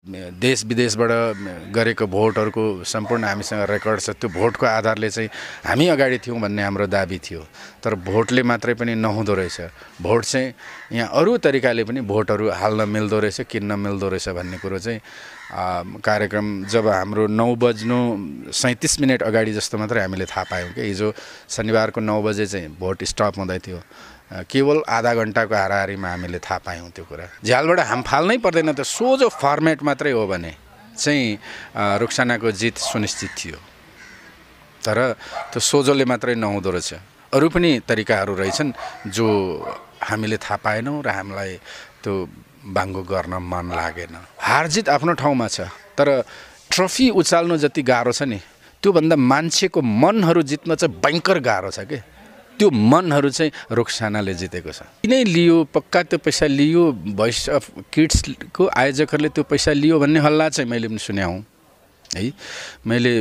देश विदेशबाट गरेको भोटहरूको सम्पूर्ण हामीसँग रेकर्ड छ। त्यो भोटको आधारले चाहिँ हामी अगाडि थियौँ भन्ने हाम्रो दाबी थियो। तर भोटले मात्रै पनि नहुँदो रहेछ। भोट चाहिँ यहाँ अरू तरिकाले पनि भोटहरू हाल्न मिल्दो रहेछ, किन्न मिल्दो रहेछ भन्ने कुरो चाहिँ कार्यक्रम जब हाम्रो 9:37 अगाडि जस्तो मात्रै हामीले थाहा पायौँ कि हिजो शनिबारको 9 बजे चाहिँ भोट स्टप हुँदै थियो। केवल आधा घन्टाको हाराहारीमा हामीले थाहा पायौँ त्यो कुरा। झ्यालबाट हाम फाल्नै पर्दैन, त्यो सोझो फर्मेट मात्रै हो भने चाहिँ रुक्सानाको जित सुनिश्चित थियो। तर त्यो सोझोले मात्रै नहुँदो रहेछ, अरू पनि तरिकाहरू रहेछन् जो हामीले थाहा पाएनौँ र हामीलाई त्यो बाङ्गो गर्न मन लागेन। हारजित आफ्नो ठाउँमा छ, तर ट्रफी उचाल्नु जति गाह्रो छ नि त्योभन्दा मान्छेको मनहरू जित्न चाहिँ भयङ्कर गाह्रो छ कि। त्यो मनहरू चाहिँ रुक्सानाले जितेको छ। किनै लियो, पक्का त्यो पैसा लियो, भोइस अफ किड्सको आयोजकहरूले त्यो पैसा लियो भन्ने हल्ला चाहिँ मैले पनि सुने हुँ है। मैले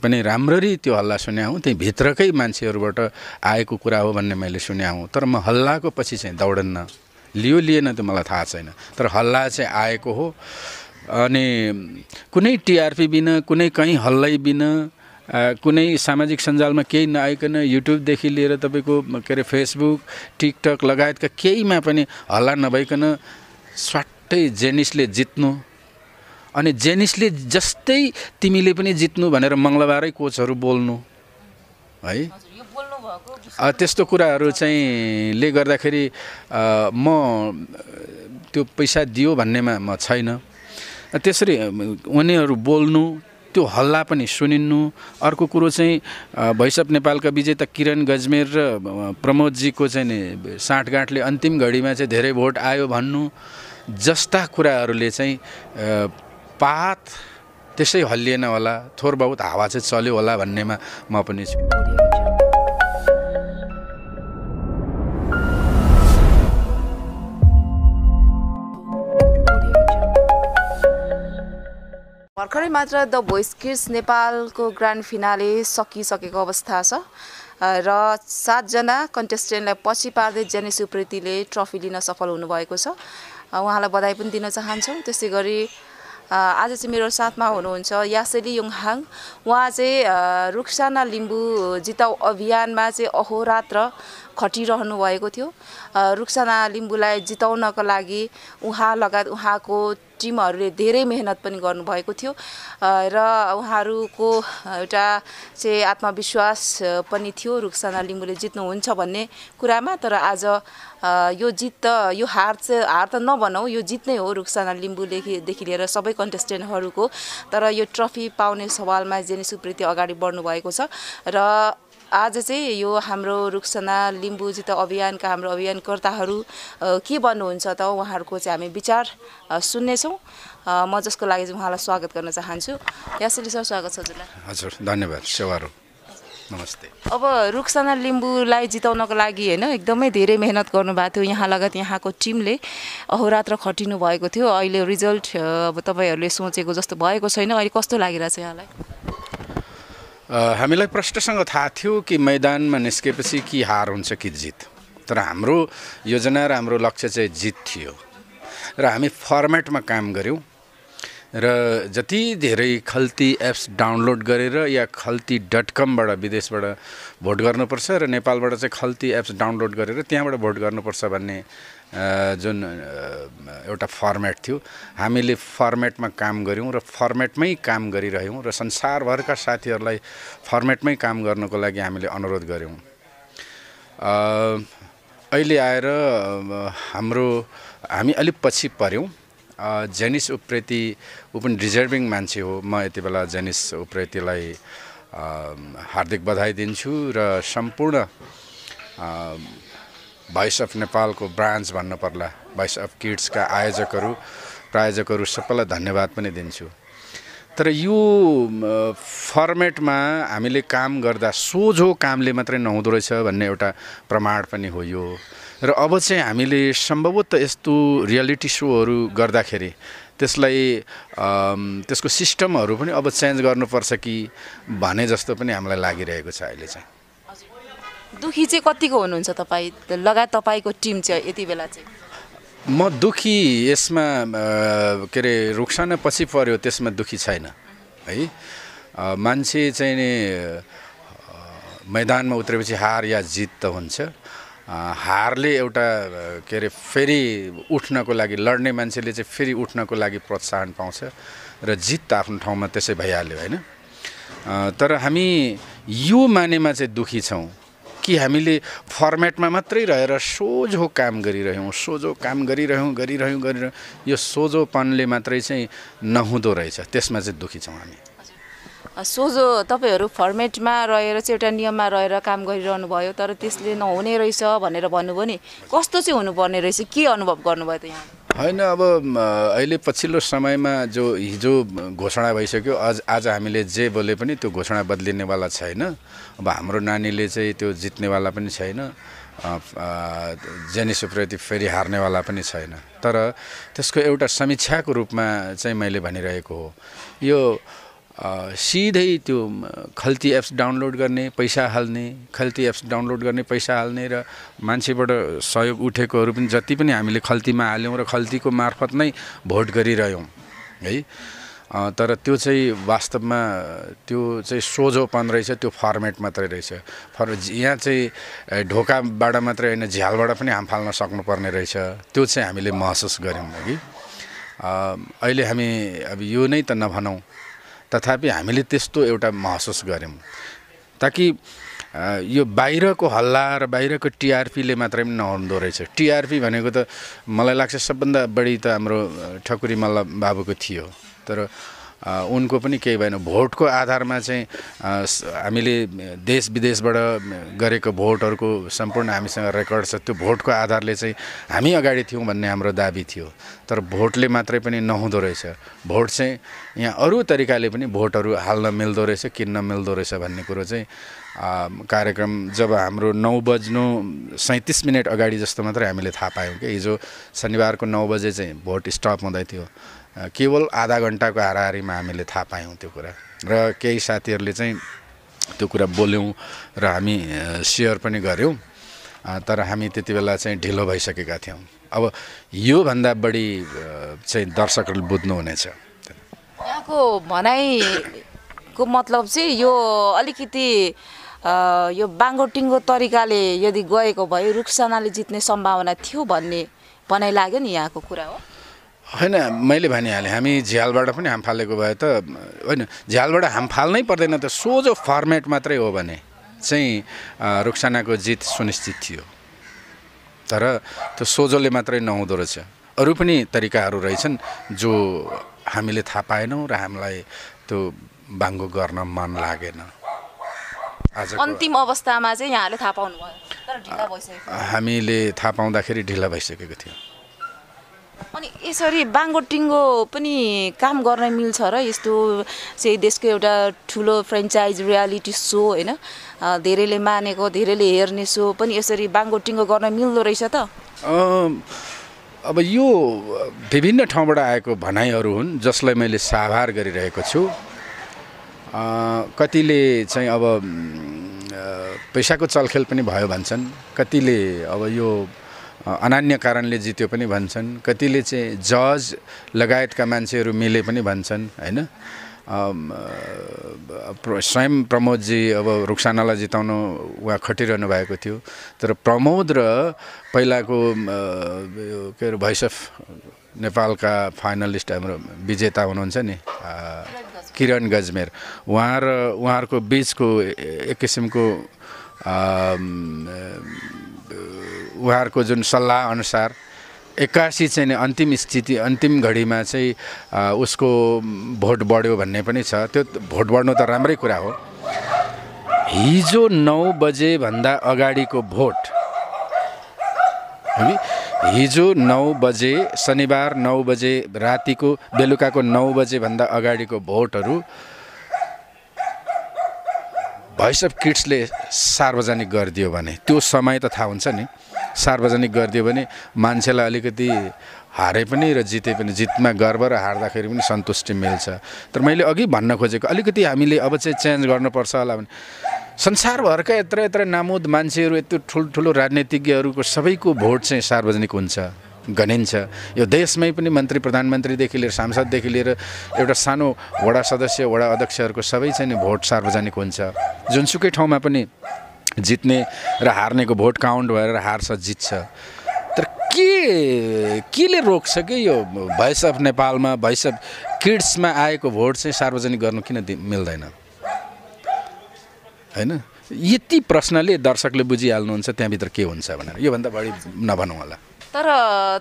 पनि राम्ररी त्यो हल्ला सुने हुँ, त्यही भित्रकै मान्छेहरूबाट आएको कुरा हो भन्ने मैले सुने हुँ। तर म हल्लाको पछि चाहिँ दौडन्न, लियो लिएन त्यो मलाई थाहा छैन, तर हल्ला चाहिँ आएको हो। अनि कुनै टिआरपी बिना, कुनै कहीँ हल्लै बिना, कुनै सामाजिक सञ्जालमा केही नआइकन युट्युबदेखि लिएर तपाईँको के अरे फेसबुक, टिकटक लगायतका केहीमा पनि हल्ला नभइकन स्वाट्टै जेनिसले जित्नु, अनि जेनिसले जस्तै तिमीले पनि जित्नु भनेर मङ्गलबारै कोचहरू बोल्नु है। त्यस्तो कुराहरू चाहिँ ले गर्दाखेरि म त्यो पैसा दियो भन्नेमा म छैन। त्यसरी उनीहरू बोल्नु, त्यो हल्ला पनि सुनिन्नु। अर्को कुरो चाहिँ भोइस अफ नेपालका विजेता किरण गजमेर र प्रमोदजीको चाहिँ नि साँठगाँठले अन्तिम घडीमा चाहिँ धेरै भोट आयो भन्नु जस्ता कुराहरूले चाहिँ पात त्यसै हल्लिएन होला, थोर बहुत हावा चाहिँ चल्यो होला भन्नेमा म पनि छु। भर्खरै मात्र द भोइस किड्स नेपालको ग्रान्ड फिनाले सकिसकेको अवस्था छ र 7 जना कन्टेस्टेन्टलाई पछि पार्दै जेनिस उप्रेतीले ट्रफी लिन सफल हुनुभएको छ। उहाँलाई बधाई पनि दिन चाहन्छौँ। त्यसै गरी आज चाहिँ मेरो साथमा हुनुहुन्छ यासेली योङहाङ। उहाँ चाहिँ रुक्साना लिम्बू जिताउ अभियानमा चाहिँ अहोरात्र खटिरहनु भएको थियो। रुक्साना लिम्बूलाई जिताउनको लागि उहाँ लगायत उहाँको टिमहरूले धेरै मेहनत पनि गर्नुभएको थियो र उहाँहरूको एउटा चाहिँ आत्मविश्वास पनि थियो रुक्साना लिम्बूले जित्नुहुन्छ भन्ने कुरामा। तर आज यो जित त, यो हार त नभनौँ, यो जित नै हो रुक्साना लिम्बूदेखि लिएर सबै कन्टेस्टेन्टहरूको। तर यो ट्रफी पाउने सवालमा जेनिस उप्रेती अगाडि बढ्नुभएको छ र आज चाहिँ यो हाम्रो रुक्साना लिम्बू जिताउ अभियानका हाम्रो अभियानकर्ताहरू के भन्नुहुन्छ त उहाँहरूको चाहिँ हामी विचार सुन्नेछौँ। म जसको लागि चाहिँ उहाँलाई स्वागत गर्न चाहन्छु। यासेली सर, स्वागत छ हजुरलाई। हजुर धन्यवाद। सेवारो नमस्ते। अब रुक्साना लिम्बूलाई जिताउनको लागि होइन एकदमै धेरै मेहनत गर्नुभएको थियो यहाँ लगायत यहाँको टिमले अहोरात्र खटिनु भएको थियो। अहिले रिजल्ट अब तपाईँहरूले सोचेको जस्तो भएको छैन। अहिले कस्तो लागिरहेछ यहाँलाई? हामीलाई प्रष्टसँग थाहा थियो कि मैदानमा निस्केपछि कि हार हुन्छ कि जित, तर हाम्रो योजना र हाम्रो लक्ष्य चाहिँ जित थियो र हामी फर्मेटमा काम गऱ्यौँ र जति धेरै खल्ती एप्स डाउनलोड गरेर या खल्ती.com-बाट विदेशबाट भोट गर्नुपर्छ र नेपालबाट चाहिँ खल्ती एप्स डाउनलोड गरेर त्यहाँबाट भोट गर्नुपर्छ भन्ने जुन एउटा फर्मेट थियो, हामीले फर्मेटमा काम गऱ्यौँ र फर्मेटमै काम गरिरह्यौँ र संसारभरका साथीहरूलाई फर्मेटमै काम गर्नको लागि हामीले अनुरोध गऱ्यौँ। अहिले आएर हामी अलिक पछि पऱ्यौँ। जेनिस उप्रेती ऊ पनि डिजर्भिङ मान्छे हो। म यति बेला जेनिस उप्रेतीलाई हार्दिक बधाई दिन्छु र सम्पूर्ण भोइस अफ नेपालको ब्रान्च भन्नु पर्ला, भोइस अफ किड्सका प्रायोजकहरू सबैलाई धन्यवाद पनि दिन्छु। तर यो फर्मेटमा हामीले काम गर्दा सोझो कामले मात्रै नहुँदो रहेछ भन्ने एउटा प्रमाण पनि हो यो। र अब चाहिँ हामीले सम्भवतः यस्तो रियालिटी सोहरू गर्दाखेरि त्यसलाई त्यसको सिस्टमहरू पनि अब चेन्ज गर्नुपर्छ कि भने जस्तो पनि हामीलाई लागिरहेको छ। अहिले चाहिँ दुखी चाहिँ कतिको हुनुहुन्छ तपाईँ लगायत तपाईँको टिम चाहिँ यति बेला चाहिँ? म दुखी यसमा के अरे रुखसाना पछि पर्यो त्यसमा दुखी छैन है। मान्छे चाहिँ नि मैदानमा उत्रेपछि हार या जित त हुन्छ। हारले एउटा के अरे फेरि उठ्नको लागि लड्ने मान्छेले चाहिँ फेरि उठ्नको लागि प्रोत्साहन पाउँछ र जित त आफ्नो ठाउँमा त्यसै भइहाल्यो होइन। तर हामी यो मानेमा चाहिँ दुखी छौँ कि हामीले फर्मेटमा मात्रै रहेर सोझो काम गरिरह्यौँ यो सोझोपनले मात्रै चाहिँ नहुँदो रहेछ, त्यसमा चाहिँ दुखी छौँ हामी। सोझो तपाईँहरू फर्मेटमा रहेर चाहिँ एउटा नियममा रहेर काम गरिरहनु भयो, तर त्यसले नहुने रहेछ भनेर भन्नुभयो नि, कस्तो चाहिँ हुनुपर्ने रहेछ, के अनुभव गर्नुभयो त यहाँ? होइन, अब अहिले पछिल्लो समयमा जो हिजो घोषणा भइसक्यो, आज हामीले जे बोले पनि त्यो घोषणा बदलिनेवाला छैन। अब हाम्रो नानीले चाहिँ त्यो जित्नेवाला पनि छैन, जेनी सुप्रति फेरि हार्नेवाला पनि छैन। तर त्यसको एउटा समीक्षाको रूपमा चाहिँ मैले भनिरहेको हो, यो सिधै त्यो खल्ती एप्स डाउनलोड गर्ने पैसा हाल्ने, खल्ती एप्स डाउनलोड गर्ने पैसा हाल्ने र मान्छेबाट सहयोग उठेकोहरू पनि जति पनि हामीले खल्तीमा हाल्यौँ र खल्तीको मार्फत नै भोट गरिरह्यौँ है। तर त्यो चाहिँ वास्तवमा त्यो चाहिँ सोझोपन रहेछ, त्यो फर्मेट मात्रै रहेछ। यहाँ चाहिँ ढोकाबाट मात्रै होइन, झ्यालबाट पनि हाम फाल्न सक्नुपर्ने रहेछ, त्यो चाहिँ हामीले महसुस गऱ्यौँ कि अहिले हामी अब यो नै त नभनौँ, तथापि हामीले त्यस्तो एउटा महसुस गऱ्यौँ। ताकि यो बाहिरको हल्ला र बाहिरको टिआरपीले मात्रै पनि नहुँदो रहेछ। टिआरपी भनेको त मलाई लाग्छ सबभन्दा बढी त हाम्रो ठकुरी मल्ल बाबुको थियो, तर उनको पनि केही भएन। भोटको आधारमा चाहिँ हामीले देश विदेशबाट गरेको भोटहरूको सम्पूर्ण हामीसँग रेकर्ड छ। त्यो भोटको आधारले चाहिँ हामी अगाडि थियौँ भन्ने हाम्रो दाबी थियो, तर भोटले मात्रै पनि नहुँदो रहेछ। भोट चाहिँ यहाँ अरू तरिकाले पनि भोटहरू हाल्न मिल्दो रहेछ, किन्न मिल्दो रहेछ भन्ने कुरो चाहिँ कार्यक्रम जब हाम्रो 9:37 अगाडि जस्तो मात्रै हामीले थाहा पायौँ कि हिजो शनिबारको 9 बजे चाहिँ भोट स्टप हुँदै थियो। केवल आधा घन्टाको हाराहारीमा हामीले थाहा पायौँ त्यो कुरा, र केही साथीहरूले चाहिँ त्यो कुरा बोल्यौँ र हामी सेयर पनि गऱ्यौँ। तर हामी त्यति बेला चाहिँ ढिलो भइसकेका थियौँ। अब योभन्दा बढी चाहिँ दर्शकहरूले बुझ्नुहुनेछ। यहाँको भनाइको मतलब चाहिँ यो अलिकति यो बाङ्गोटिङ्गो तरिकाले यदि गएको भए रुखसानाले जित्ने सम्भावना थियो भन्ने भनाइ लाग्यो नि, यहाँको कुरा हो होइन? मैले भनिहालेँ, हामी झ्यालबाट पनि हाम फालेको भए त होइन, झ्यालबाट हाम फाल्नै पर्दैन त, सोझो फर्मेट मात्रै हो भने चाहिँ रुखसानाको जित सुनिश्चित थियो। तर त्यो सोझोले मात्रै नहुँदो रहेछ, अरू पनि तरिकाहरू रहेछन् जो हामीले थाहा पाएनौँ र हामीलाई त्यो बाङ्गो गर्न मन लागेन। अन्तिम अवस्थामा चाहिँ यहाँले थाहा पाउनु भयो, तर ढिला भइसक्यो। हामीले थाहा पाउँदाखेरि ढिला भइसकेको थियो। अनि यसरी बाङ्गोटिङ्गो पनि काम गर्न मिल्छ र? यस्तो चाहिँ देशको एउटा ठुलो फ्रेन्चाइज रियालिटी सो होइन, धेरैले मानेको धेरैले हेर्ने सो पनि यसरी बाङ्गोटिङ्गो गर्न मिल्दो रहेछ त? अब यो विभिन्न ठाउँबाट आएको भनाइहरू हुन् जसलाई मैले साभार गरिरहेको छु। कतिले चाहिँ अब पैसाको चलखेल पनि भयो भन्छन्, कतिले अब यो अनान्य कारणले जित्यो पनि भन्छन्, कतिले चाहिँ जज लगायतका मान्छेहरू मिले पनि भन्छन् होइन। स्वयं प्रमोदजी अब रुखसानालाई जिताउनु उहाँ खटिरहनु भएको थियो, तर प्रमोद र पहिलाको के अरे भोइस अफ नेपालका फाइनलिस्ट हाम्रो विजेता हुनुहुन्छ नि किरण गजमेर, उहाँहरूको बिचको एक किसिमको उहाँहरूको जुन सल्लाह अनुसार 81 चाहिँ अन्तिम स्थिति, अन्तिम घडीमा चाहिँ उसको भोट बढ्यो भन्ने पनि छ। त्यो भोट बढ्नु त राम्रै कुरा हो। हिजो 9 बजे भन्दा अगाडिको भोट, हिजो 9 बजे शनिबार 9 बजे रातिको बेलुकाको 9 बजे भन्दा अगाडिको भोटहरू भोइस अफ किड्सले सार्वजनिक गरिदियो भने, त्यो समय त थाहा हुन्छ नि, सार्वजनिक गरिदियो भने मान्छेलाई अलिकति हारे पनि र जिते पनि, जितमा गर्व र हार्दाखेरि पनि सन्तुष्टि मिल्छ। तर मैले अघि भन्न खोजेको अलिकति हामीले अब चाहिँ चेन्ज गर्नुपर्छ होला भने, संसारभरका यत्र नामुद मान्छेहरू, यत्रो ठुल्ठुलो राजनीतिज्ञहरूको सबैको भोट चाहिँ सार्वजनिक हुन्छ गनिन्छ। यो देशमै पनि मन्त्री प्रधानमन्त्रीदेखि लिएर सांसददेखि लिएर एउटा सानो वडा सदस्य वडा अध्यक्षहरूको सबै चाहिँ नि भोट सार्वजनिक हुन्छ। जुनसुकै ठाउँमा पनि जित्ने र हार्नेको भोट काउन्ट भएर हार्छ जित्छ। तर केले रोक्छ कि यो भोइस अफ नेपालमा भोइस अफ किड्समा आएको भोट चाहिँ सार्वजनिक गर्नु किन मिल्दैन हैन? यति प्रश्नले दर्शकले बुझिहाल्नुहुन्छ त्यहाँभित्र के हुन्छ भनेर। योभन्दा बढी नभनौँ होला। तर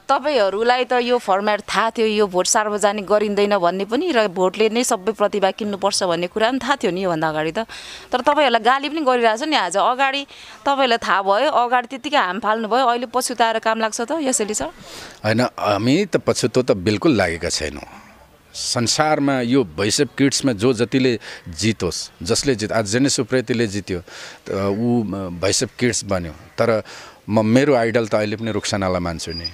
तपाईहरूलाई त यो फर्मेट थाहा थियो यो भोट सार्वजनिक गरिँदैन भन्ने पनि र भोटले नै सबै प्रतिभा किन्नुपर्छ भन्ने कुरा पनि थाहा थियो नि योभन्दा अगाडि त। तर तपाईँहरूलाई गाली पनि गरिरहेछ नि आज। अगाडि तपाईँहरूलाई थाहा भयो, अगाडि त्यत्तिकै हाम फाल्नुभयो, अहिले पछुताएर काम लाग्छ त यसैले सर? होइन, हामी त पछुतो त बिल्कुल लागेका छैनौँ। संसारमा यो भोइस अफ किड्समा जो जतिले जितोस्, जसले आज जेनेस उप्रेतीले जित्यो ऊ भोइस अफ किड्स बन्यो। तर मेरो आइडल त अहिले पनि रुक्सानालाई मान्छु नि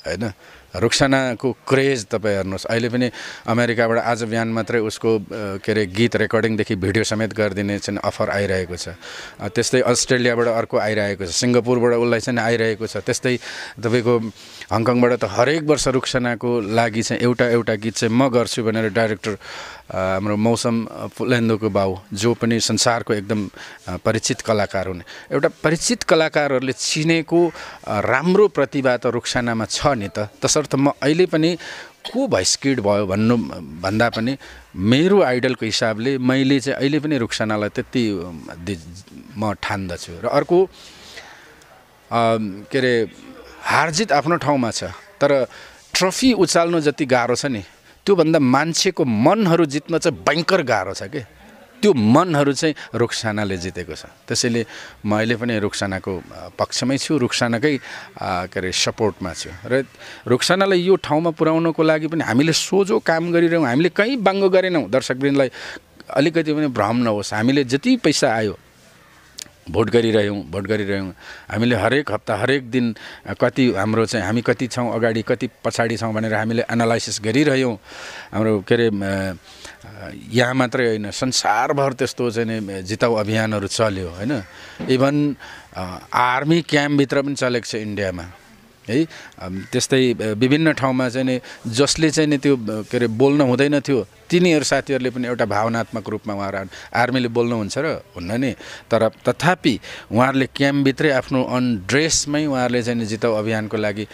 हैन। रुक्सानाको क्रेज तपाईँ हेर्नुहोस्, अहिले पनि अमेरिकाबाट आज बिहान मात्रै उसको के अरे गीत रेकर्डिङदेखि भिडियो समेत गरिदिने चाहिँ अफर आइरहेको छ। त्यस्तै अस्ट्रेलियाबाट अर्को आइरहेको छ, सिङ्गापुरबाट उसलाई चाहिँ आइरहेको छ। त्यस्तै तपाईँको हङकङबाट त हरेक वर्ष रुक्सानाको लागि चाहिँ एउटा गीत चाहिँ म गर्छु भनेर डाइरेक्टर हाम्रो मौसम फुलेन्दोको बाउ जो पनि संसारको एकदम परिचित कलाकार हुने, एउटा परिचित कलाकारहरूले चिनेको राम्रो प्रतिभा त रुक्सानामा छ नि त। तसर्थ म अहिले पनि को भोइस किड भयो भन्दा पनि मेरो आइडलको हिसाबले मैले चाहिँ अहिले पनि रुक्सानालाई त्यति म ठान्दछु। र अर्को के अरे हारजित आफ्नो ठाउँमा छ, तर ट्रफी उचाल्नु जति गाह्रो छ नि त्योभन्दा मान्छेको मनहरू जित्न चाहिँ भयङ्कर गाह्रो छ कि। त्यो मनहरू चाहिँ रुक्सानाले जितेको छ। त्यसैले म अहिले पनि रुक्सानाको पक्षमै छु, रुक्सानाकै के अरे सपोर्टमा छु। र रुक्सानालाई यो ठाउँमा पुर्याउनको लागि पनि हामीले सोझो काम गरिरहौँ। हामीले कहीँ बाङ्गो गरेनौँ। दर्शकवृन्दलाई अलिकति पनि भ्रम नहोस्। हामीले जति पैसा आयो भोट गरिरह्यौँ। हामीले हरेक हप्ता हरेक दिन कति हाम्रो चाहिँ हामी कति छौँ अगाडि कति पछाडि छौँ भनेर हामीले एनालाइसिस गरिरह्यौँ। हाम्रो के अरे यहाँ मात्रै होइन संसारभर त्यस्तो चाहिँ जिताउ अभियानहरू चल्यो होइन। इभन आर्मी क्याम्पभित्र पनि चलेको छ इन्डियामा है। त्यस्तै विभिन्न ठाउँमा चाहिँ नि जसले चाहिँ नि त्यो के अरे बोल्न हुँदैन थियो तिनीहरू साथीहरूले पनि एउटा भावनात्मक रूपमा उहाँहरू आर्मीले बोल्नुहुन्छ र हुन्न नि, तर तथापि उहाँहरूले क्याम्पभित्रै आफ्नो ड्रेसमै उहाँहरूले चाहिँ जिताउ अभियानको लागि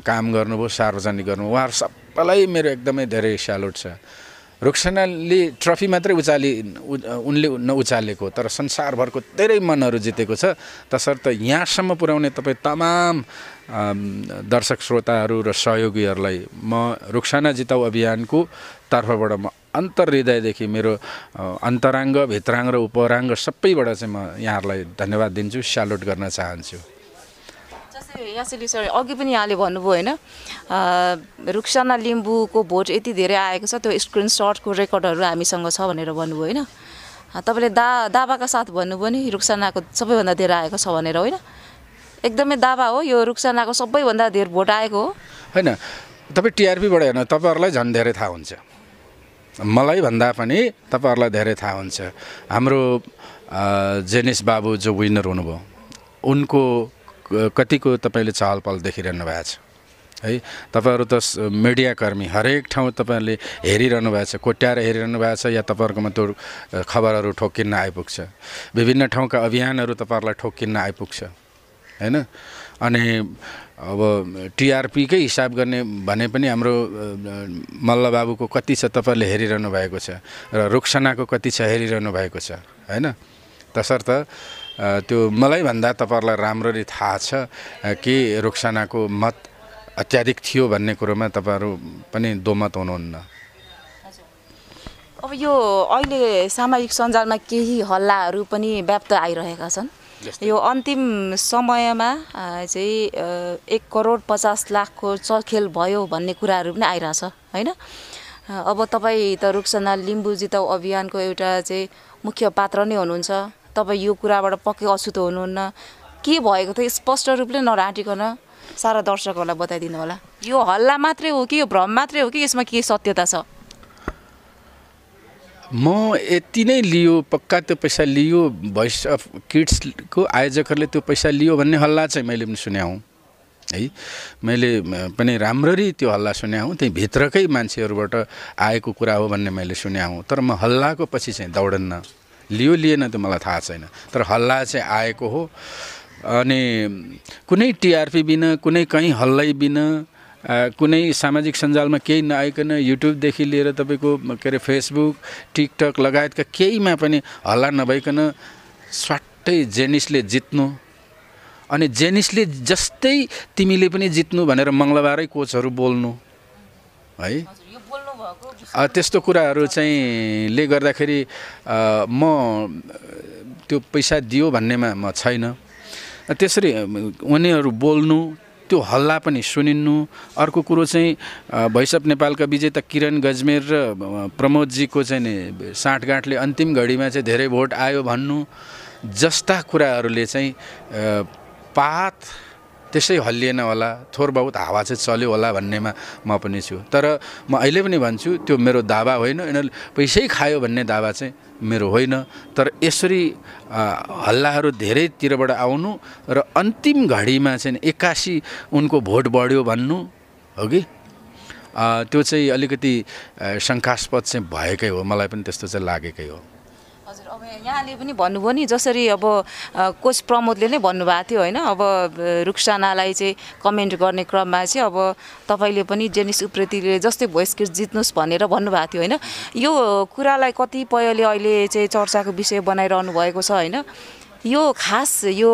काम गर्नुभयो, सार्वजनिक गर्नुभयो। उहाँहरू सबैलाई मेरो एकदमै धेरै स्यालुट छ। रुक्सानाले ट्रफी मात्रै उनले नउचालेको, तर संसारभरको धेरै मनहरू जितेको छ। तसर्थ यहाँसम्म पुर्याउने तपाईँ तमाम दर्शक श्रोताहरू र सहयोगीहरूलाई म रुक्साना जिताउ अभियानको तर्फबाट म अन्तर्हृदयदेखि मेरो अन्तराङ्ग भित्राङ्ग र उपराङ्ग सबैबाट चाहिँ म यहाँहरूलाई धन्यवाद दिन्छु, स्यालुट गर्न चाहन्छु। यसैले सर अघि पनि यहाँले भन्नुभयो होइन रुक्साना लिम्बूको भोट यति धेरै आएको छ, त्यो स्क्रिनसटको रेकर्डहरू हामीसँग छ भनेर भन्नुभयो होइन। तपाईँले दावाका साथ भन्नुभयो नि रुक्सानाको सबैभन्दा धेरै आएको छ भनेर होइन। एकदमै दावा हो यो रुक्सानाको सबैभन्दा धेरै भोट आएको हो होइन। तपाईँ टिआरपीबाट हेर्नु तपाईँहरूलाई झन् धेरै थाहा हुन्छ, मलाई भन्दा पनि तपाईँहरूलाई धेरै थाहा हुन्छ। हाम्रो जेनिस बाबु जो विनर हुनुभयो उनको कतिको तपाईँले चहल पहल देखिरहनु भएको छ है। तपाईँहरू त मिडियाकर्मी हरेक ठाउँ तपाईँहरूले हेरिरहनु भएको छ, कोट्याएर हेरिरहनु भएको छ या तपाईँहरूकोमा त्यो खबरहरू ठोक्किन्न आइपुग्छ। विभिन्न ठाउँका अभियानहरू तपाईँहरूलाई ठोक्किन्न आइपुग्छ होइन। अनि अब टिआरपीकै हिसाब गर्ने भने पनि हाम्रो मल्ल बाबुको कति छ तपाईँहरूले हेरिरहनु भएको छ र रुक्सानाको कति छ हेरिरहनु भएको छ होइन। तसर्थ त्यो मलाई भन्दा तपाईँहरूलाई राम्ररी थाहा छ कि रुक्सानाको मत अत्याधिक थियो भन्ने कुरोमा तपाईँहरू पनि दोमत हुनुहुन्न। अब यो अहिले सामाजिक सञ्जालमा केही हल्लाहरू पनि व्याप्त आइरहेका छन्। यो अन्तिम समयमा चाहिँ 1,50,00,000 चलखेल भयो भन्ने कुराहरू पनि आइरहेछ होइन। अब तपाईँ त रुक्साना लिम्बू जिताउ अभियानको एउटा चाहिँ मुख्य पात्र नै हुनुहुन्छ। तपाईँ यो कुराबाट पक्कै अछुतो हुनुहुन्न। के भएको थियो स्पष्ट रूपले नराटिकन सारा दर्शकहरूलाई बताइदिनु होला। यो हल्ला मात्रै हो कि यो भ्रम मात्रै हो कि यसमा के सत्यता छ? म यति नै लियो पक्का त्यो पैसा लियो भोइस अफ किड्सको आयोजकहरूले त्यो पैसा लियो भन्ने हल्ला चाहिँ मैले पनि सुने हौँ है मैले पनि राम्ररी त्यो हल्ला सुने हुँ त्यही भित्रकै मान्छेहरूबाट आएको कुरा हो भन्ने मैले सुने हुँ तर म हल्लाको पछि चाहिँ दौडन्न लिएन त्यो मलाई थाहा छैन तर हल्ला चाहिँ आएको हो अनि कुनै टिआरपी बिना कुनै कहीँ हल्लै बिना कुनै सामाजिक सञ्जालमा केही नआइकन युट्युबदेखि लिएर तपाईँको के अरे फेसबुक टिकटक लगायतका केहीमा पनि हल्ला नभइकन स्वाट्टै जेनिसले जित्नु अनि जेनिसले जस्तै तिमीले पनि जित्नु भनेर मङ्गलबारै कोचहरू बोल्नु है त्यस्तो कुराहरू चाहिँ ले गर्दाखेरि म त्यो पैसा दियो भन्नेमा म छैन त्यसरी उनीहरू बोल्नु त्यो हल्ला पनि सुनिन्नु अर्को कुरो चाहिँ भोइस अफ नेपालका विजेता किरण गजमेर र प्रमोदजीको चाहिँ नि साँठगाँठले अन्तिम घडीमा चाहिँ धेरै भोट आयो भन्नु जस्ता कुराहरूले चाहिँ पात त्यसै हल्लिएन होला थोर बहुत हावा चाहिँ चल्यो होला भन्नेमा म पनि छु तर म अहिले पनि भन्छु त्यो मेरो दावा होइन यिनीहरूले पैसै खायो भन्ने दावा चाहिँ मेरो होइन तर यसरी हल्लाहरू धेरैतिरबाट आउनु र अन्तिम घडीमा चाहिँ 81 उनको भोट बढ्यो भन्नु हो कि त्यो चाहिँ अलिकति शङ्कास्पद चाहिँ भएकै हो मलाई पनि त्यस्तो चाहिँ लागेकै हो हजुर अब यहाँले पनि भन्नुभयो नि जसरी अब कोच प्रमोदले नै भन्नुभएको थियो होइन अब रुक्सानालाई चाहिँ कमेन्ट गर्ने क्रममा चाहिँ अब तपाईँले पनि जेनिस उप्रेतीले जस्तै भोइस किट्स जित्नुहोस् भनेर भन्नुभएको थियो होइन यो कुरालाई कतिपयले अहिले चाहिँ चर्चाको विषय बनाइरहनु भएको छ होइन यो खास यो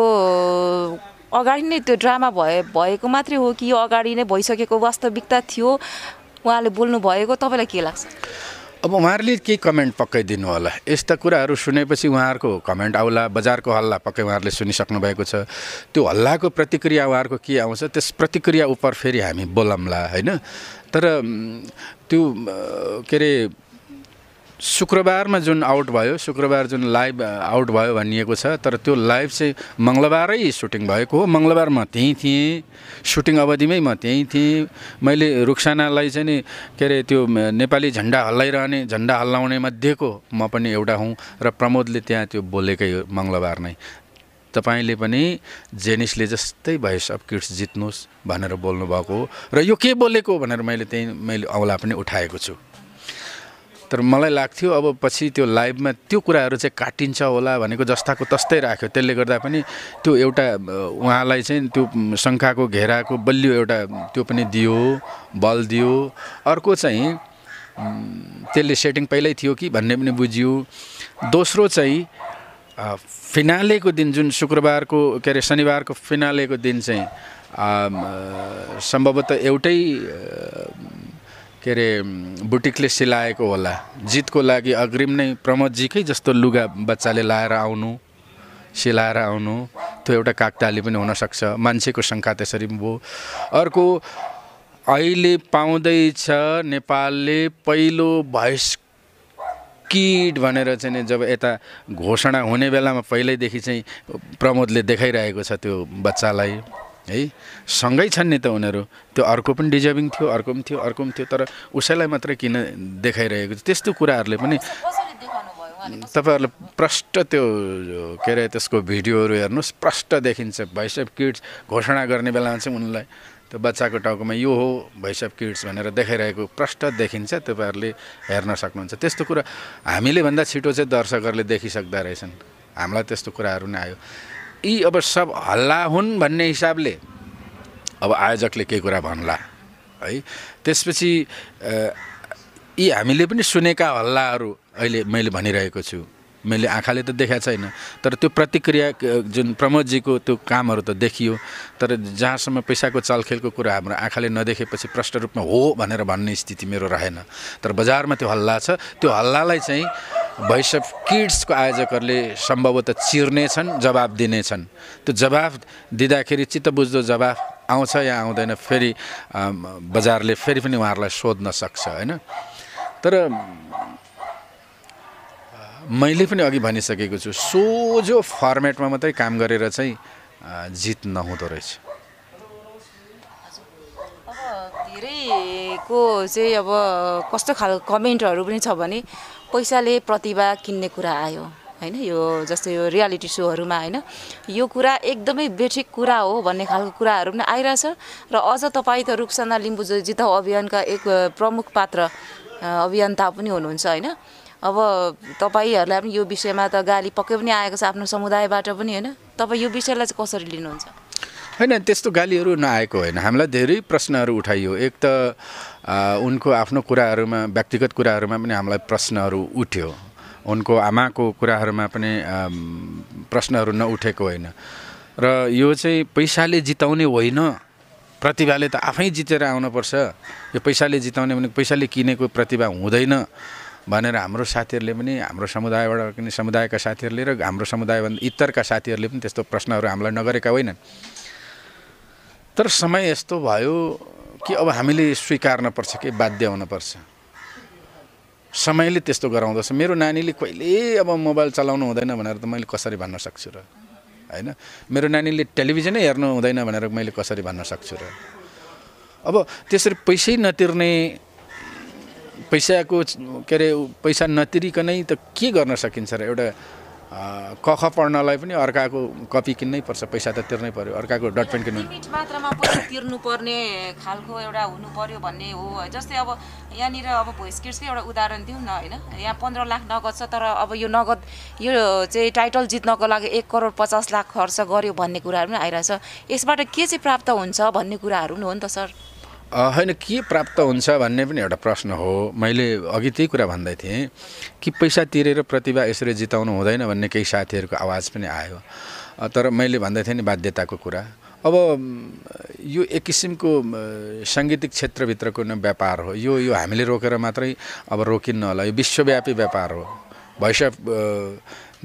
अगाडि नै त्यो ड्रामा भएको मात्रै हो कि यो अगाडि नै भइसकेको वास्तविकता थियो उहाँले बोल्नु भएको तपाईँलाई के लाग्छ अब उहाँहरूले केही कमेन्ट पक्कै दिनु होला यस्ता कुराहरू सुनेपछि उहाँहरूको कमेन्ट आउला बजारको हल्ला पक्कै उहाँहरूले सुनिसक्नु भएको छ त्यो हल्लाको प्रतिक्रिया उहाँहरूको के आउँछ त्यस प्रतिक्रिया उप फेरि हामी बोलौँला होइन तर त्यो के अरे शुक्रबारमा जुन आउट भयो शुक्रबार जुन लाइभ आउट भयो भनिएको छ तर त्यो लाइभ चाहिँ मङ्गलबारै सुटिङ भएको हो मङ्गलबार म त्यहीँ थिएँ सुटिङ अवधिमै म त्यहीँ थिएँ मैले रुक्सानालाई चाहिँ नि के अरे त्यो नेपाली झन्डा हल्लाइरहने झन्डा हल्लाउने मध्येको म पनि एउटा हुँ र प्रमोदले त्यहाँ त्यो बोलेकै हो मङ्गलबार नै तपाईँले पनि जेनिसले जस्तै भोइस अफ किड्स जित्नुहोस् भनेर बोल्नुभएको हो र यो के बोलेको भनेर मैले औँला पनि उठाएको छु तर मलाई लाग्थ्यो अब पछि त्यो लाइभमा त्यो कुराहरू चाहिँ काटिन्छ होला भनेको जस्ताको तस्तै राख्यो त्यसले गर्दा पनि त्यो एउटा उहाँलाई चाहिँ त्यो शङ्काको घेराको बलियो एउटा त्यो पनि दियो बल दियो अर्को चाहिँ त्यसले सेटिङ पहिल्यै थियो कि भन्ने पनि बुझियो दोस्रो चाहिँ फिनालेको दिन जुन शुक्रबारको के अरे शनिबारको फिनालेको दिन चाहिँ सम्भवतः एउटै के अरे बुटिकले सिलाएको होला जितको लागि अग्रिम नै प्रमोदजीकै जस्तो लुगा बच्चाले लाएर आउनु सिलाएर आउनु त्यो एउटा काकताली पनि हुनसक्छ मान्छेको शङ्का त्यसरी भयो अर्को अहिले पाउँदैछ नेपालले पहिलो भोइस किड भनेर चाहिँ जब यता घोषणा हुने बेलामा पहिल्यैदेखि चाहिँ प्रमोदले देखाइरहेको छ त्यो बच्चालाई है सँगै छन् नि त उनीहरू त्यो अर्को पनि डिजर्भिङ थियो अर्को पनि थियो तर उसैलाई मात्रै किन देखाइरहेको छ त्यस्तो कुराहरूले पनि तपाईँहरूले प्रष्ट त्यो के अरे त्यसको भिडियोहरू हेर्नुहोस् प्रष्ट देखिन्छ भोइस अफ किड्स घोषणा गर्ने बेलामा चाहिँ उनलाई त्यो बच्चाको टाउकोमा यो हो भोइस अफ किड्स भनेर देखाइरहेको प्रष्ट देखिन्छ तपाईँहरूले हेर्न सक्नुहुन्छ त्यस्तो कुरा हामीले भन्दा छिटो चाहिँ दर्शकहरूले देखिसक्दा रहेछन् हामीलाई त्यस्तो कुराहरू नै आयो यी अब सब हल्ला हुन् भन्ने हिसाबले अब आयोजकले केही कुरा भन्ला है त्यसपछि यी हामीले पनि सुनेका हल्लाहरू अहिले मैले भनिरहेको छु मैले आँखाले त देखाएको छैन तर त्यो प्रतिक्रिया जुन प्रमोदजीको त्यो कामहरू त देखियो तर जहाँसम्म पैसाको चलखेलको कुरा हाम्रो आँखाले नदेखेपछि प्रष्ट रूपमा हो भनेर भन्ने स्थिति मेरो रहेन तर बजारमा त्यो हल्ला छ त्यो हल्लालाई चाहिँ भोइस अफ किड्सको आयोजकहरूले सम्भवतः चिर्नेछन् जवाब दिनेछन् त्यो जवाब दिँदाखेरि चित्तबुझ्दो जवाब आउँछ या आउँदैन फेरि बजारले फेरि पनि उहाँहरूलाई सोध्न सक्छ होइन तर मैले पनि अघि भनिसकेको छु सोझो फर्मेटमा मात्रै काम गरेर चाहिँ जित नहुँदो रहेछ धेरैको चाहिँ अब कस्तो खालको कमेन्टहरू पनि छ भने पैसाले प्रतिभा किन्ने कुरा आयो हैन यो जस्तै यो रियालिटी सोहरूमा हैन यो कुरा एकदमै बेठिक कुरा हो भन्ने खालको कुराहरू पनि आइरहेछ र अझ तपाईँ त रुखसना लिम्बू जिताऊ अभियानका एक प्रमुख पात्र अभियन्ता पनि हुनुहुन्छ हैन अब तपाईहरुलाई पनि यो विषयमा त गाली पक्कै पनि आएको छ आफ्नो समुदायबाट पनि हैन तपाई यो विषयलाई चाहिँ कसरी लिनुहुन्छ हैन त्यस्तो गालीहरू नआएको होइन हामीलाई धेरै प्रश्नहरू उठाइयो एक त उनको आफ्नो कुराहरूमा व्यक्तिगत कुराहरूमा पनि हामीलाई प्रश्नहरू उठ्यो उनको आमाको कुराहरूमा पनि प्रश्नहरू नउठेको होइन र यो चाहिँ पैसाले जिताउने होइन प्रतिभाले त आफै जितेर आउनुपर्छ यो पैसाले जिताउने भने पैसाले किनेको प्रतिभा हुँदैन भनेर हाम्रो साथीहरूले पनि हाम्रो समुदायबाट पनि समुदायका साथीहरूले र हाम्रो समुदायभन्दा इतरका साथीहरूले पनि त्यस्तो प्रश्नहरू हामीलाई नगरेका होइनन् तर समय यस्तो भयो कि अब हामीले स्वीकार्न पर्छ कि बाध्य हुनुपर्छ समयले त्यस्तो गराउँदछ मेरो नानीले कहिले अब मोबाइल चलाउनु हुँदैन भनेर त मैले कसरी भन्न सक्छु र हैन मेरो नानीले टेलिभिजनै हेर्नु हुँदैन भनेर मैले कसरी भन्न सक्छु र अब त्यसरी पैसै नतिर्ने पैसाको के अरे पैसा नतिरिकनै त के गर्न सकिन्छ र एउटा कख पढ्नलाई पनि अर्काको कपी किन्नै पर्छ पैसा त तिर्नै पर्यो अर्काको डट पेन किन्नु लिमिट मात्रामा पैसा तिर्नु पर्ने खालको एउटा हुनु पर्यो भन्ने हो जस्तै अब यहाँनिर अब भोइस किड्सकै एउटा उदाहरण दिउँ न हैन यहाँ 15 लाख नगद छ तर अब यो नगद यो चाहिँ टाइटल जित्नको लागि 1 करोड 50 लाख खर्च गर्यो भन्ने कुराहरू पनि आइरहेछ यसबाट के चाहिँ प्राप्त हुन्छ भन्ने कुराहरू नि हो नि त सर हैन के प्राप्त हुन्छ भन्ने पनि एउटा प्रश्न हो मैले अघि त्यही कुरा भन्दै थिएँ कि पैसा तिरेर प्रतिभा यसरी जिताउनु हुँदैन भन्ने केही साथीहरूको आवाज पनि आयो तर मैले भन्दै थिएँ नि बाध्यताको कुरा अब यो एक किसिमको साङ्गीतिक क्षेत्रभित्रको नै व्यापार हो यो हामीले रोकेर मात्रै अब रोकिन्न होला यो विश्वव्यापी व्यापार हो भइस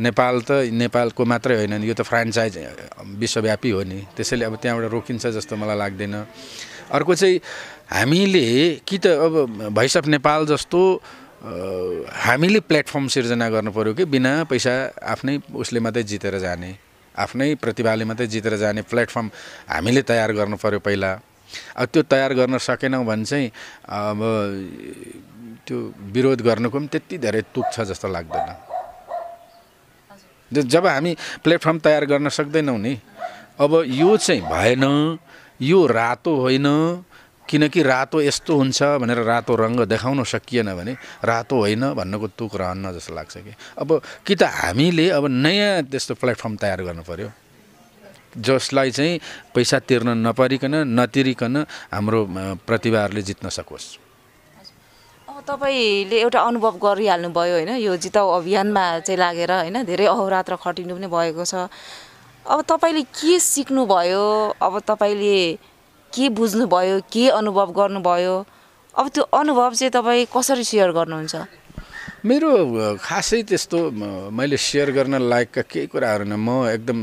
नेपाल त नेपालको मात्रै होइन यो त फ्रेन्चाइज विश्वव्यापी हो नि त्यसैले अब त्यहाँबाट रोकिन्छ जस्तो मलाई लाग्दैन अर्को चाहिँ हामीले कि त अब भइस अफ नेपाल जस्तो हामीले प्लेटफर्म सिर्जना गर्नु पर्यो कि बिना पैसा आफ्नै उसले मात्रै जितेर जाने आफ्नै प्रतिभाले मात्रै जितेर जाने प्लेटफर्म हामीले तयार गर्नु पर्यो पहिला अब त्यो तयार गर्न सकेनौँ भने चाहिँ अब त्यो विरोध गर्नुको पनि त्यति धेरै तुक छ जस्तो लाग्दैन जब हामी प्लेटफर्म तयार गर्न सक्दैनौँ नि अब यो चाहिँ भएन यो रातो होइन किनकि रातो यस्तो हुन्छ भनेर रातो रङ्ग देखाउन सकिएन भने रातो होइन भन्नुको तुक रहन्न जस्तो लाग्छ कि कि त हामीले अब नयाँ त्यस्तो प्लेटफर्म तयार गर्नु पर्यो जसलाई चाहिँ पैसा तिर्न नपरिकन नतिरिकन हाम्रो प्रतिभाहरूले जित्न सकोस् अब तपाईले एउटा अनुभव गरिहाल्नु भयो हैन यो जिताऊ अभियानमा चाहिँ लागेर हैन धेरै अहोरात्र खटिनु पनि भएको छ अब तपाईले के सिक्नु भयो अब तपाईले के बुझ्नु भयो के अनुभव गर्नु भयो अब त्यो अनुभव चाहिँ तपाई कसरी शेयर गर्नुहुन्छ मेरो खासै त्यस्तो मैले शेयर गर्न लायकका केही कुराहरु न म एकदम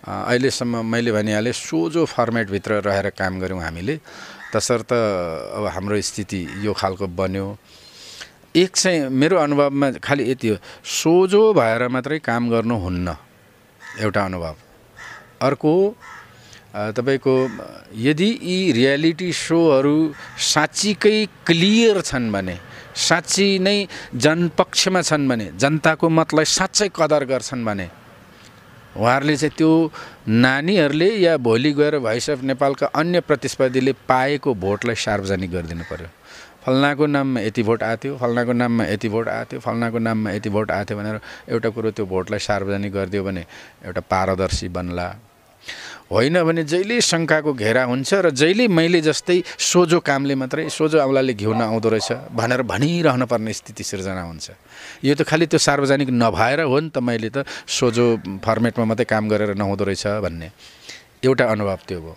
अहिलेसम्म मैले भनिहाले सोझो फर्मेट भित्र रहेर काम गर्यौं हामीले तसर्थ अब हाम्रो स्थिति यो खालको बन्यो एक चाहिँ मेरो अनुभवमा खाली यति हो सोझो भएर मात्रै काम गर्नु हुन्न एउटा अनुभव अर्को तपाईको यदि यी रियालिटी शोहरू साच्चीकै क्लियर छन् भने साच्चै नै जनपक्षमा छन् भने जनताको मतलाई साच्चै कदर गर्छन् भने उहाँहरूले चाहिँ त्यो नानीहरूले या भोलि गएर भोइस अफ नेपालका अन्य प्रतिस्पर्धीले पाएको भोटलाई सार्वजनिक गरिदिनु पर्यो फल्नाको नाममा यति भोट आथ्यो फल्नाको नाममा यति भोट आथ्यो फल्नाको नाममा यति भोट आथ्यो भनेर एउटा कुरो त्यो भोटलाई सार्वजनिक गरिदियो भने एउटा पारदर्शी बन्ला होइन भने जहिले शंकाको घेरा हुन्छ र जहिले मैले जस्तै सोझो कामले मात्रै सोझो औँलाले घिउ नआउँदो रहेछ भनेर भनिरहन पर्ने स्थिति सिर्जना हुन्छ यो त खाली त्यो सार्वजनिक नभएर हो नि त मैले त सोझो फर्मेटमा मात्रै काम गरेर नहुँदो रहेछ भन्ने एउटा अनुभव त्यो भयो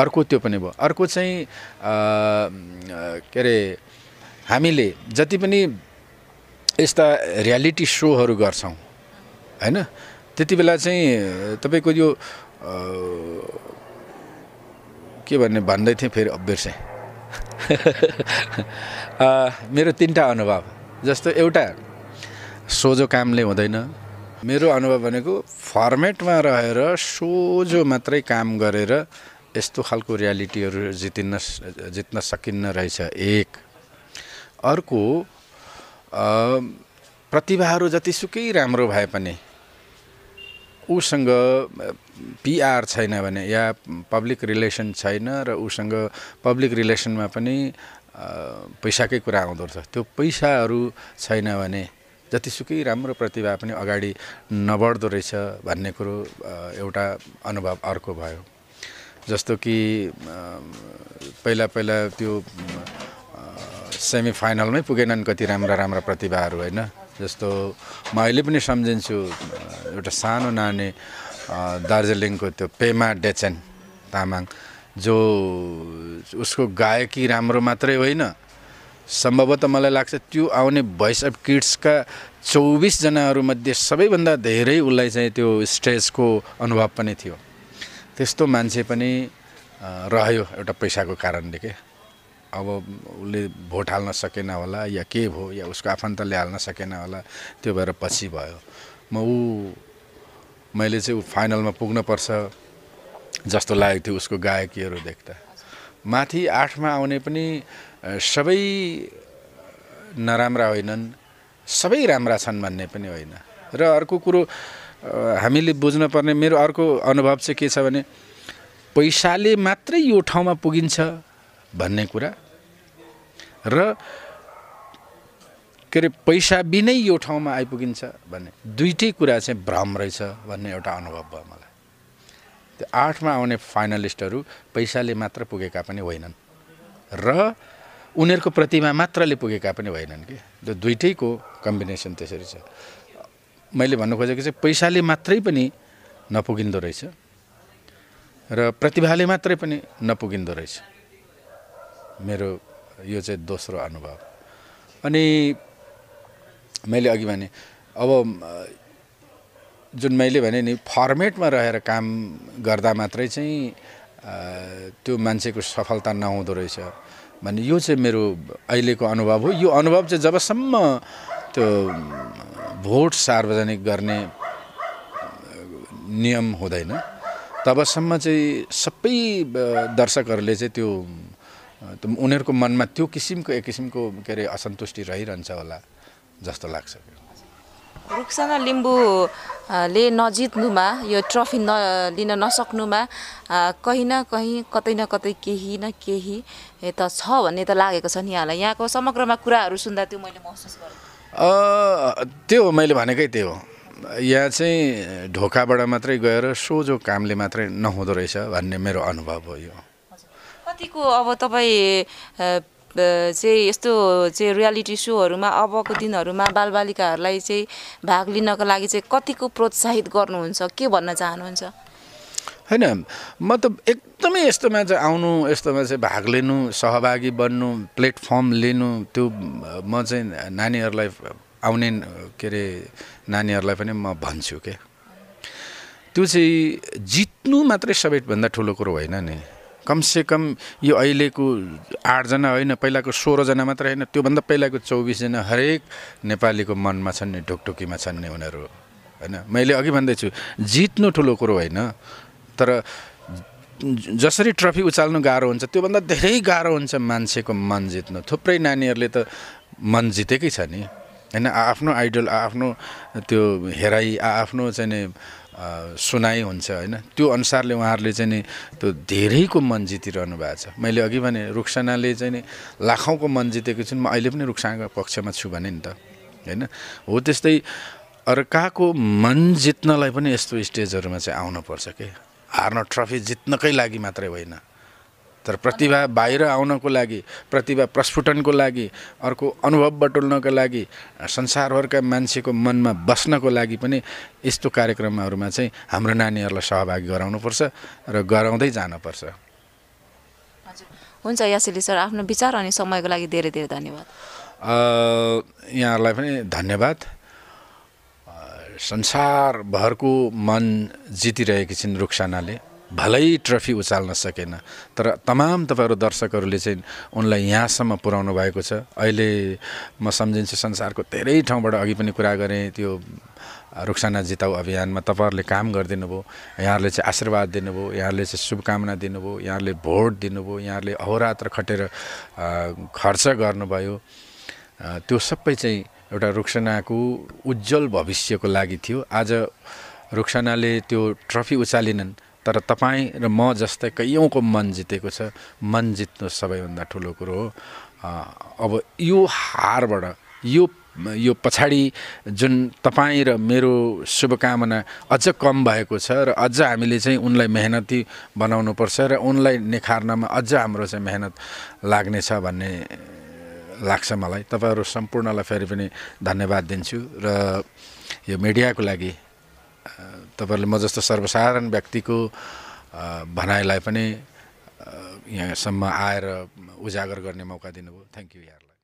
अर्को त्यो पनि भयो अर्को चाहिँ के अरे हामीले जति पनि यस्ता रियालिटी शोहरू गर्छौं हैन त्यति बेला चाहिँ तपाईको यो के भन्दै थिएँ फेरि बिर्सेँ मेरो तीनटा अनुभव जस्तो एउटा सोझो कामले हुँदैन मेरो अनुभव भनेको फर्मेटमा रहेर सोझो मात्रै काम गरेर यस्तो खालको रियालिटीहरू जित्न सकिन्न रहेछ एक अर्को प्रतिभाहरू जतिसुकै राम्रो भए पनि उसँग पिआर छैन भने या पब्लिक रिलेसन छैन र उसँग पब्लिक रिलेसनमा पनि पैसाकै कुरा आउँदो रहेछ। त्यो पैसाहरू छैन भने जतिसुकै राम्रो प्रतिभा पनि अगाडि नबढ्दो रहेछ भन्ने कुरो एउटा अनुभव अर्को भयो। जस्तो कि पहिला त्यो सेमी फाइनलमै पुगेनन् कति राम्रा प्रतिभाहरू होइन। जस्तो म अहिले पनि सम्झिन्छु एउटा सानो नानी दार्जिलिङको त्यो पेमा डेचेन तामाङ, जो उसको गायकी राम्रो मात्रै होइन, सम्भवतः मलाई लाग्छ त्यो आउने भोइस अफ किड्सका 24 जनाहरूमध्ये सबैभन्दा धेरै उसलाई चाहिँ त्यो स्टेजको अनुभव पनि थियो। त्यस्तो मान्छे पनि रह्यो एउटा पैसाको कारणले के। अब उसले भोट हाल्न सकेन होला या के भयो, या उसको आफन्तले हाल्न सकेन होला, त्यो भएर पछि भयो। मैले चाहिँ फाइनलमा पुग्नुपर्छ जस्तो लागेको थियो उसको गायकीहरू देख्दा। माथि 8मा आउने पनि सबै नराम्रा होइनन्, सबै राम्रा छन् भन्ने पनि होइन। र अर्को कुरो हामीले बुझ्नुपर्ने मेरो अर्को अनुभव चाहिँ के छ भने पैसाले मात्रै यो ठाउँमा पुगिन्छ भन्ने कुरा र के अरे पैसा बिनै यो ठाउँमा आइपुगिन्छ भन्ने दुईटै कुरा चाहिँ भ्रम रहेछ भन्ने एउटा अनुभव भयो मलाई। त्यो 8मा आउने फाइनलिस्टहरू पैसाले मात्र पुगेका पनि होइनन् र उनीहरूको प्रतिभा मात्रले पुगेका पनि होइनन् कि। त्यो दुईटैको कम्बिनेसन त्यसरी छ। मैले भन्नु खोजेको चाहिँ पैसाले मात्रै पनि नपुगिन्दो रहेछ र प्रतिभाले मात्रै पनि नपुगिन्दो रहेछ। मेरो यो चाहिँ दोस्रो अनुभव। अनि मैले अघि भने अब जुन मैले भने नि फर्मेटमा रहेर काम गर्दा मात्रै चाहिँ त्यो मान्छेको सफलता नहुँदो रहेछ भन्ने यो चाहिँ मेरो अहिलेको अनुभव हो। यो अनुभव चाहिँ जबसम्म त्यो भोट सार्वजनिक गर्ने नियम हुँदैन तबसम्म चाहिँ सबै दर्शकहरूले चाहिँ त्यो उनीहरूको मनमा त्यो किसिमको एक किसिमको के अरे असन्तुष्टि रहिरहन्छ होला जस्तो लाग्छ। रुक्साना लिम्बूले नजित्नुमा, यो ट्रफी लिन नसक्नुमा कहीँ न कहीँ कतै न कतै केही न केही त छ भन्ने त लागेको छ नि यहाँलाई। यहाँको समग्रमा कुराहरू सुन्दा त्यो मैले महसुस गरेँ। त्यो मैले भनेकै त्यो हो। यहाँ चाहिँ ढोकाबाट मात्रै गएर सोझो कामले मात्रै नहुँदो रहेछ भन्ने मेरो अनुभव हो यो। कतिको अब तपाईँ चाहिँ यस्तो चाहिँ रियालिटी सोहरूमा अबको दिनहरूमा बालबालिकाहरूलाई चाहिँ भाग लिनको लागि चाहिँ कतिको प्रोत्साहित गर्नुहुन्छ, के भन्न चाहनुहुन्छ? होइन, म त एकदमै यस्तोमा चाहिँ आउनु, यस्तोमा चाहिँ भाग लिनु, सहभागी बन्नु, प्लेटफर्म लिनु, त्यो म चाहिँ नानीहरूलाई आउने के अरे नानीहरूलाई पनि म भन्छु के त्यो चाहिँ जित्नु मात्रै सबैभन्दा ठुलो कुरो होइन नि। कमसेकम यो अहिलेको 8 जना होइन, पहिलाको 16 जना मात्रै होइन, त्योभन्दा पहिलाको 24 जना हरेक नेपालीको मनमा छन् नि, ढुकढुकीमा छन् नि उनीहरू होइन। मैले अघि भन्दैछु जित्नु ठुलो कुरो होइन, तर जसरी ट्रफी उचाल्नु गाह्रो हुन्छ त्योभन्दा धेरै गाह्रो हुन्छ मान्छेको मन जित्नु। थुप्रै नानीहरूले त मन जितेकै छ नि होइन। आफ्नो आइडल, आफ्नो त्यो हेराइ, आफ्नो चाहिँ नि सुनाइ हुन्छ होइन। त्यो अनुसारले उहाँहरूले चाहिँ नि त्यो धेरैको मन जितिरहनु भएको छ। मैले अघि भने रुक्सानाले चाहिँ नि लाखौँको मन जितेको छु, म अहिले पनि रुक्सानाको पक्षमा छु भने नि त होइन। हो त्यस्तै अर्काको मन जित्नलाई पनि यस्तो स्टेजहरूमा चाहिँ आउनुपर्छ के। हार्न ट्रफी जित्नकै लागि मात्रै होइन, तर प्रतिभा बाहिर आउनको लागि, प्रतिभा प्रस्फुटनको लागि, अर्को अनुभव बटुल्नको लागि, संसारभरका मान्छेको मनमा बस्नको लागि पनि यस्तो कार्यक्रमहरूमा चाहिँ हाम्रो नानीहरूलाई सहभागी गराउनुपर्छ र गराउँदै जानुपर्छ। हुन्छ यासिली सर, आफ्नो विचार अनि समयको लागि धेरै धेरै धन्यवाद। यहाँहरूलाई पनि धन्यवाद। संसारभरको मन जितिरहेकी छिन् रुक्सानाले, भलै ट्रफी उचाल्न सकेन, तर तमाम तपाईँहरू दर्शकहरूले चाहिँ उनलाई यहाँसम्म पुर्याउनु भएको छ। अहिले म सम्झिन्छु संसारको धेरै ठाउँबाट, अघि पनि कुरा गरेँ, त्यो रुक्साना जिताउ अभियानमा तपाईँहरूले काम गरिदिनु भयो, यहाँहरूले चाहिँ आशीर्वाद दिनुभयो, यहाँहरूले चाहिँ शुभकामना दिनुभयो, यहाँहरूले भोट दिनुभयो, यहाँहरूले अहोरात्र खटेर खर्च गर्नुभयो। त्यो सबै चाहिँ एउटा रुक्सानाको उज्जवल भविष्यको लागि थियो। आज रुक्सानाले त्यो ट्रफी उचालिनन् तर तपाईँ र म जस्तै कैयौँको मन जितेको छ। मन जित्नु सबैभन्दा ठुलो कुरो हो। अब यो हारबाट यो पछाडि जुन तपाईँ र मेरो शुभकामना अझ कम भएको छ र अझ हामीले चाहिँ उनलाई मेहनती बनाउनुपर्छ र उनलाई निखार्नमा अझ हाम्रो चाहिँ मेहनत लाग्नेछ भन्ने लाग्छ मलाई। तपाईँहरू सम्पूर्णलाई फेरि पनि धन्यवाद दिन्छु र यो मिडियाको लागि तपाईँहरूले म जस्तो सर्वसाधारण व्यक्तिको भनाइलाई पनि यहाँसम्म आएर उजागर गर्ने मौका दिनुभयो। थ्याङ्क यू यहाँलाई।